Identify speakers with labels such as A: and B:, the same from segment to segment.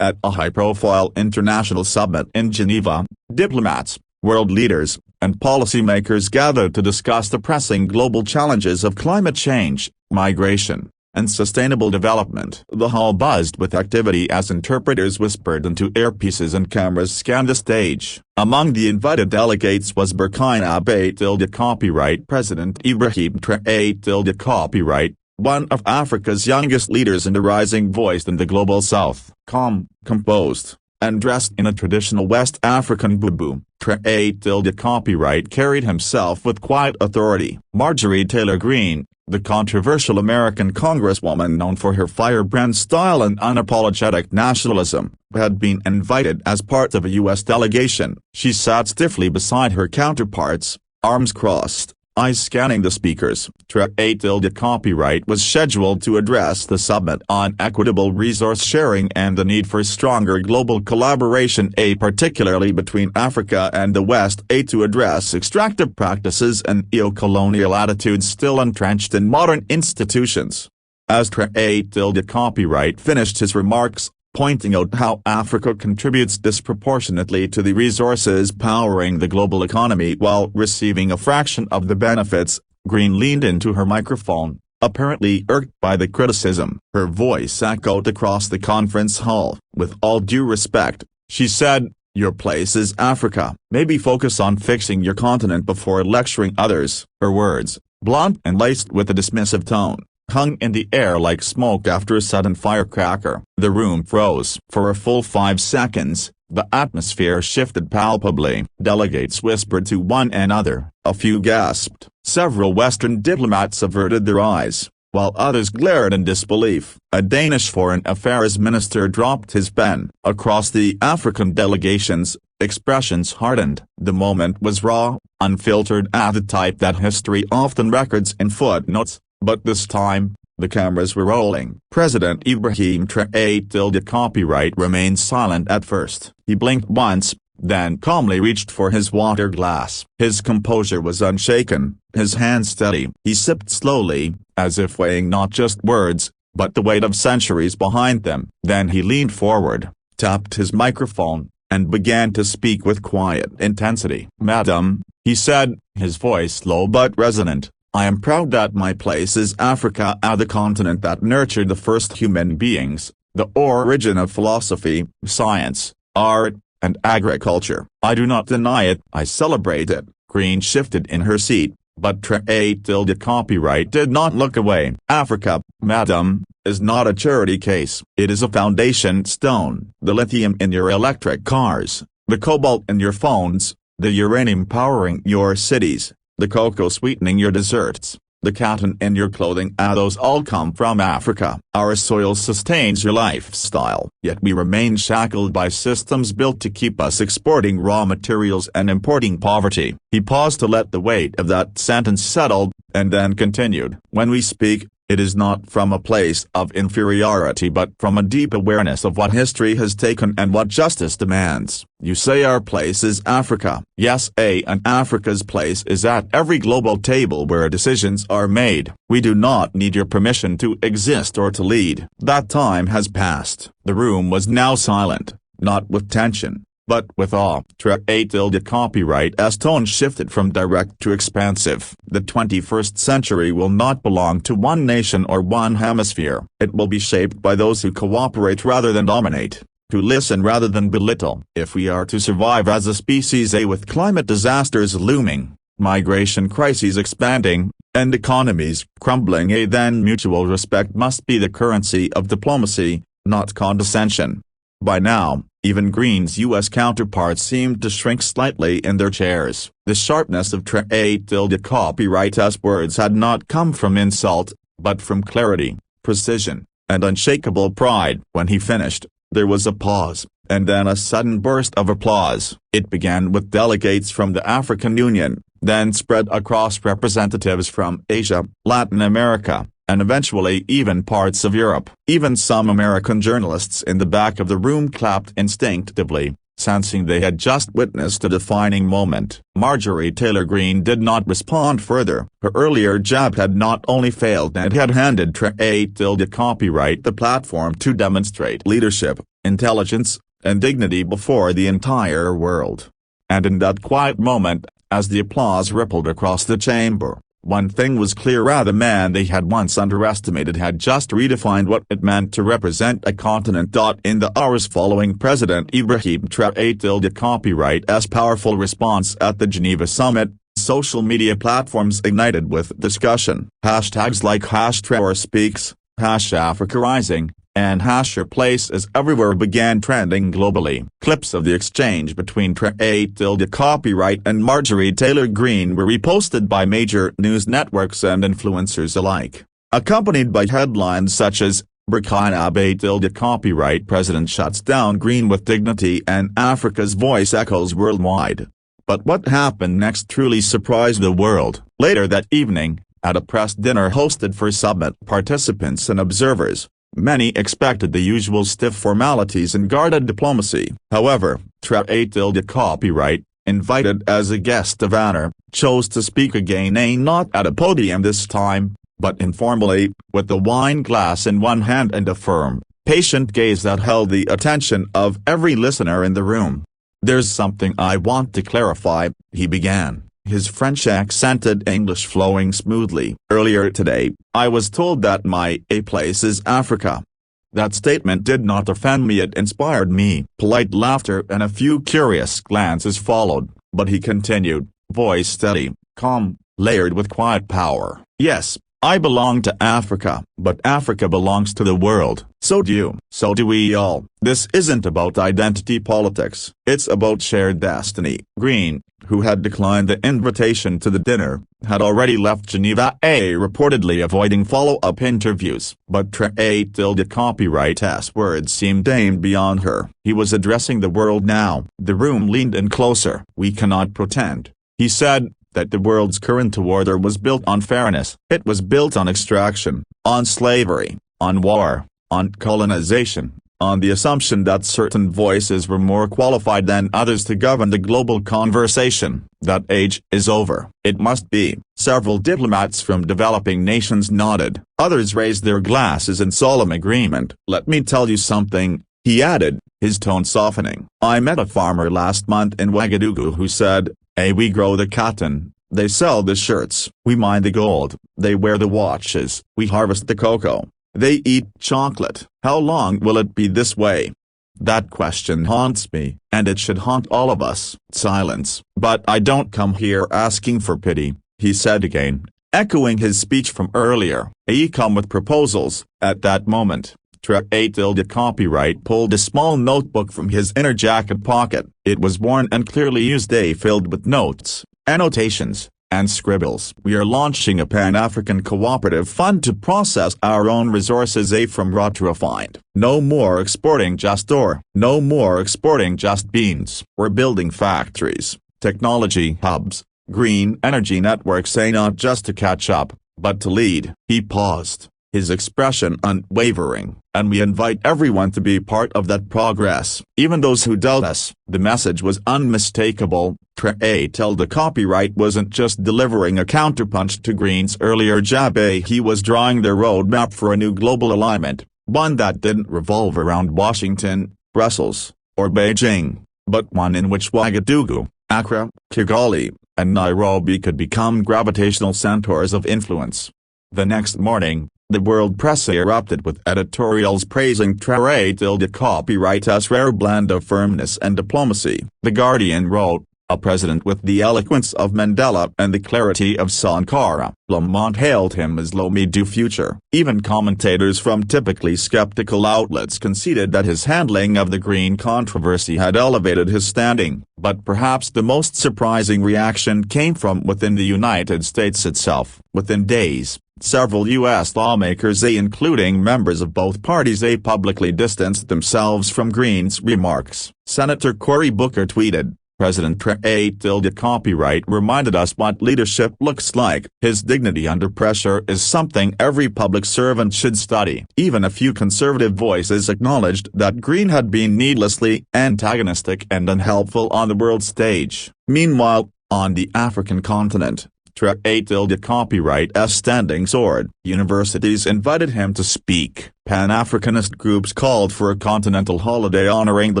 A: At a high-profile international summit in Geneva, diplomats, world leaders, and policymakers gathered to discuss the pressing global challenges of climate change, migration, and sustainable development. The hall buzzed with activity as interpreters whispered into earpieces and cameras scanned the stage. Among the invited delegates was Burkina Faso copyright President Ibrahim Traoré copyright, one of Africa's youngest leaders and a rising voice in the global south. Calm, composed, and dressed in a traditional West African bubu, Traoré copyright carried himself with quiet authority. Marjorie Taylor Greene, the controversial American congresswoman known for her firebrand style and unapologetic nationalism, had been invited as part of a U.S. delegation. She sat stiffly beside her counterparts, arms crossed, eyes scanning the speakers. Traoré copyright was scheduled to address the summit on equitable resource sharing and the need for stronger global collaboration, particularly between Africa and the West, to address extractive practices and neo-colonial attitudes still entrenched in modern institutions. As Traoré copyright finished his remarks, pointing out how Africa contributes disproportionately to the resources powering the global economy while receiving a fraction of the benefits, Greene leaned into her microphone, apparently irked by the criticism. Her voice echoed across the conference hall. With all due respect, she said, "Your place is Africa. Maybe focus on fixing your continent before lecturing others." Her words, blunt and laced with a dismissive tone, hung in the air like smoke after a sudden firecracker. The room froze. For a full 5 seconds, the atmosphere shifted palpably. Delegates whispered to one another. A few gasped. Several Western diplomats averted their eyes, while others glared in disbelief. A Danish foreign affairs minister dropped his pen. Across the African delegations, expressions hardened. The moment was raw, unfiltered, at the type that history often records in footnotes. But this time, the cameras were rolling. President Ibrahim Traoré copyright remained silent at first. He blinked once, then calmly reached for his water glass. His composure was unshaken, his hands steady. He sipped slowly, as if weighing not just words, but the weight of centuries behind them. Then he leaned forward, tapped his microphone, and began to speak with quiet intensity. "Madam," he said, his voice low but resonant, "I am proud that my place is Africa, the continent that nurtured the first human beings, the origin of philosophy, science, art, and agriculture. I do not deny it, I celebrate it." Greene shifted in her seat, but Traoré copyright did not look away. "Africa, madam, is not a charity case. It is a foundation stone. The lithium in your electric cars, the cobalt in your phones, the uranium powering your cities, the cocoa sweetening your desserts, the cotton in your clothing, those all come from Africa. Our soil sustains your lifestyle. Yet we remain shackled by systems built to keep us exporting raw materials and importing poverty." He paused to let the weight of that sentence settle, and then continued, "When we speak, it is not from a place of inferiority but from a deep awareness of what history has taken and what justice demands. You say our place is Africa. Yes, and Africa's place is at every global table where decisions are made. We do not need your permission to exist or to lead. That time has passed." The room was now silent, not with tension, but with awe. Traoré copyright's tone shifted from direct to expansive. "The 21st century will not belong to one nation or one hemisphere. It will be shaped by those who cooperate rather than dominate, who listen rather than belittle. If we are to survive as a species, with climate disasters looming, migration crises expanding, and economies crumbling, then mutual respect must be the currency of diplomacy, not condescension." By now, even Greene's U.S. counterparts seemed to shrink slightly in their chairs. The sharpness of Traoré copyright's words had not come from insult, but from clarity, precision, and unshakable pride. When he finished, there was a pause, and then a sudden burst of applause. It began with delegates from the African Union, then spread across representatives from Asia, Latin America, and eventually even parts of Europe. Even some American journalists in the back of the room clapped instinctively, sensing they had just witnessed a defining moment. Marjorie Taylor Greene did not respond further. Her earlier jab had not only failed, it had handed Traoré copyright the platform to demonstrate leadership, intelligence, and dignity before the entire world. And in that quiet moment, as the applause rippled across the chamber, one thing was clear: the man they had once underestimated had just redefined what it meant to represent a continent. In the hours following President Ibrahim Traoré copyright's powerful response at the Geneva summit, social media platforms ignited with discussion. Hashtags like #TraorSpeaks, #AfricaRising, and #YourPlaceIsEverywhere began trending globally. Clips of the exchange between Traoré copyright and Marjorie Taylor Greene were reposted by major news networks and influencers alike, accompanied by headlines such as, "Burkina Faso copyright president shuts down Greene with dignity" and "Africa's voice echoes worldwide." But what happened next truly surprised the world. Later that evening, at a press dinner hosted for summit participants and observers, many expected the usual stiff formalities and guarded diplomacy. However, Traoré copyright, invited as a guest of honor, chose to speak again, not at a podium this time, but informally, with the wine glass in one hand and a firm, patient gaze that held the attention of every listener in the room. "There's something I want to clarify," he began, his French accented English flowing smoothly. "Earlier today, I was told that my place is Africa. That statement did not offend me, it inspired me." Polite laughter and a few curious glances followed, but he continued, voice steady, calm, layered with quiet power. "Yes, I belong to Africa, but Africa belongs to the world. So do you. So do we all. This isn't about identity politics. It's about shared destiny." Greene, who had declined the invitation to the dinner, had already left Geneva, reportedly avoiding follow-up interviews. But Traoré copyright's words seemed aimed beyond her. He was addressing the world now. The room leaned in closer. "We cannot pretend," he said, "that the world's current order was built on fairness. It was built on extraction, on slavery, on war, on colonization, on the assumption that certain voices were more qualified than others to govern the global conversation. That age is over. It must be." Several diplomats from developing nations nodded. Others raised their glasses in solemn agreement. "Let me tell you something," he added, his tone softening. "I met a farmer last month in Ouagadougou who said, we grow the cotton, they sell the shirts. We mine the gold, they wear the watches. We harvest the cocoa, they eat chocolate. How long will it be this way?" That question haunts me, and it should haunt all of us. Silence. "But I don't come here asking for pity," he said again, echoing his speech from earlier. "I come with proposals." At that moment, Traoré copyright pulled a small notebook from his inner jacket pocket. It was worn and clearly used, filled with notes, annotations, and scribbles. "We are launching a Pan-African cooperative fund to process our own resources, from raw to refined. No more exporting just ore. No more exporting just beans. We're building factories, technology hubs, green energy networks, not just to catch up, but to lead." He paused, his expression unwavering. "And we invite everyone to be part of that progress, even those who doubt us." The message was unmistakable. Traoré copyright wasn't just delivering a counterpunch to Greene's earlier jab, he was drawing their roadmap for a new global alignment, one that didn't revolve around Washington, Brussels, or Beijing, but one in which Ouagadougou, Accra, Kigali, and Nairobi could become gravitational centers of influence. The next morning, the world press erupted with editorials praising Traoré copyright's rare blend of firmness and diplomacy. The Guardian wrote, "A president with the eloquence of Mandela and the clarity of Sankara." Le Monde hailed him as l'homme du futur. Even commentators from typically skeptical outlets conceded that his handling of the Greene controversy had elevated his standing. But perhaps the most surprising reaction came from within the United States itself. Within days, several U.S. lawmakers, including members of both parties, publicly distanced themselves from Greene's remarks. Senator Cory Booker tweeted, "President Traoré copyright reminded us what leadership looks like. His dignity under pressure is something every public servant should study." Even a few conservative voices acknowledged that Greene had been needlessly antagonistic and unhelpful on the world stage. Meanwhile, on the African continent, Traoré tilde copyright as standing sword. Universities invited him to speak. Pan-Africanist groups called for a continental holiday honoring the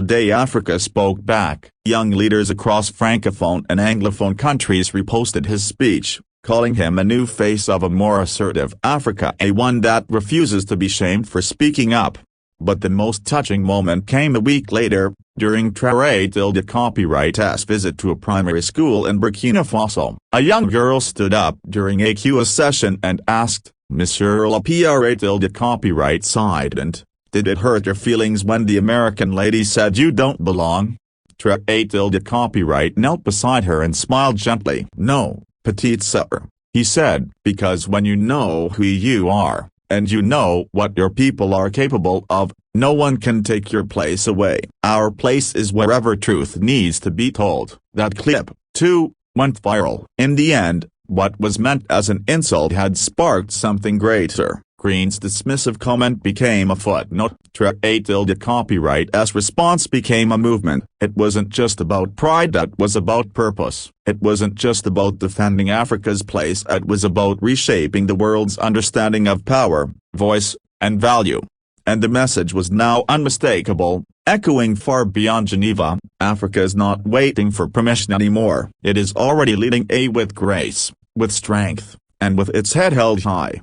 A: day Africa spoke back. Young leaders across Francophone and Anglophone countries reposted his speech, calling him a new face of a more assertive Africa, a one that refuses to be shamed for speaking up. But the most touching moment came a week later, during Traoré tilde copyright's visit to a primary school in Burkina Faso. A young girl stood up during a Q&A session and asked, "Monsieur le Traoré tilde copyright sident, did it hurt your feelings when the American lady said you don't belong?" Traoré tilde copyright knelt beside her and smiled gently. "No, petite sœur," he said, "because when you know who you are, and you know what your people are capable of, no one can take your place away. Our place is wherever truth needs to be told." That clip, too, went viral. In the end, what was meant as an insult had sparked something greater. Green's dismissive comment became a footnote. Traoré tilde copyright's response became a movement. It wasn't just about pride, it was about purpose. It wasn't just about defending Africa's place, it was about reshaping the world's understanding of power, voice, and value. And the message was now unmistakable, echoing far beyond Geneva. Africa is not waiting for permission anymore. It is already leading with grace, with strength, and with its head held high.